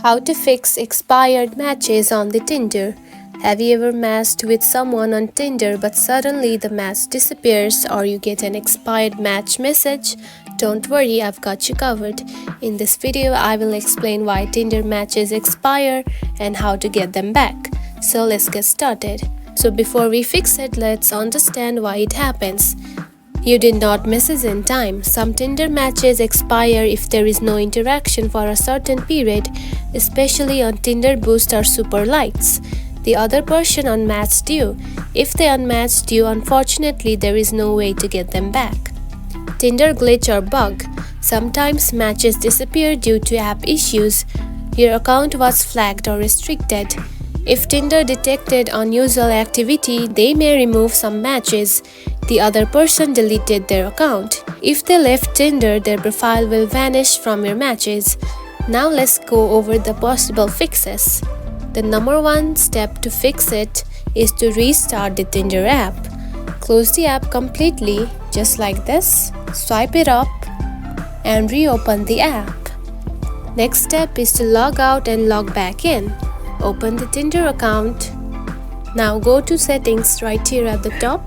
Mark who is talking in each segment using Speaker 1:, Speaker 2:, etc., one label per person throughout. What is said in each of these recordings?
Speaker 1: How to fix expired matches on the Tinder. Have you ever matched with someone on Tinder but suddenly the match disappears or you get an expired match message? Don't worry, I've got you covered. In this video, I will explain why Tinder matches expire and how to get them back. So let's get started. So before we fix it, let's understand why it happens. You did not message in time. Some Tinder matches expire if there is no interaction for a certain period, especially on Tinder Boost or Super Likes. The other person unmatched you. If they unmatched you, unfortunately, there is no way to get them back. Tinder glitch or bug. Sometimes matches disappear due to app issues. Your account was flagged or restricted. If Tinder detected unusual activity, they may remove some matches. The other person deleted their account. If they left Tinder, their profile will vanish from your matches. Now let's go over the possible fixes. The number one step to fix it is to restart the Tinder app. Close the app completely, just like this. Swipe it up and reopen the app. Next step is to log out and log back in. Open the Tinder account. Now go to settings right here at the top.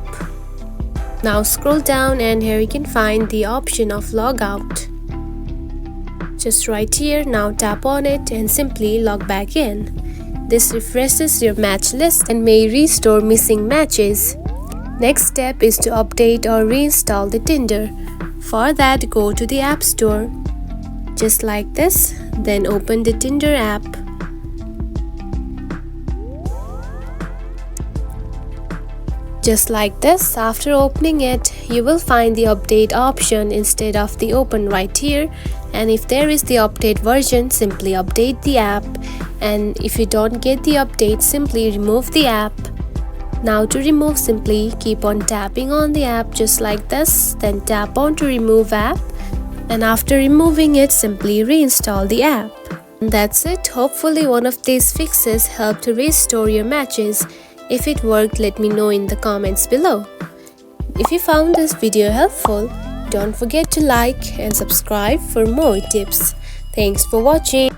Speaker 1: Now scroll down and here you can find the option of log out. Just right here, now tap on it and simply log back in. This refreshes your match list and may restore missing matches. Next step is to update or reinstall the Tinder. For that, go to the App Store. Just like this, then open the Tinder app. Just like this, after opening it, you will find the update option instead of the open right here. And if there is the update version, simply update the app. And if you don't get the update, simply remove the app. Now to remove, simply keep on tapping on the app just like this. Then tap on to remove app. And after removing it, simply reinstall the app. And that's it. Hopefully one of these fixes helped to restore your matches. If it worked, let me know in the comments below. If you found this video helpful, don't forget to like and subscribe for more tips. Thanks for watching.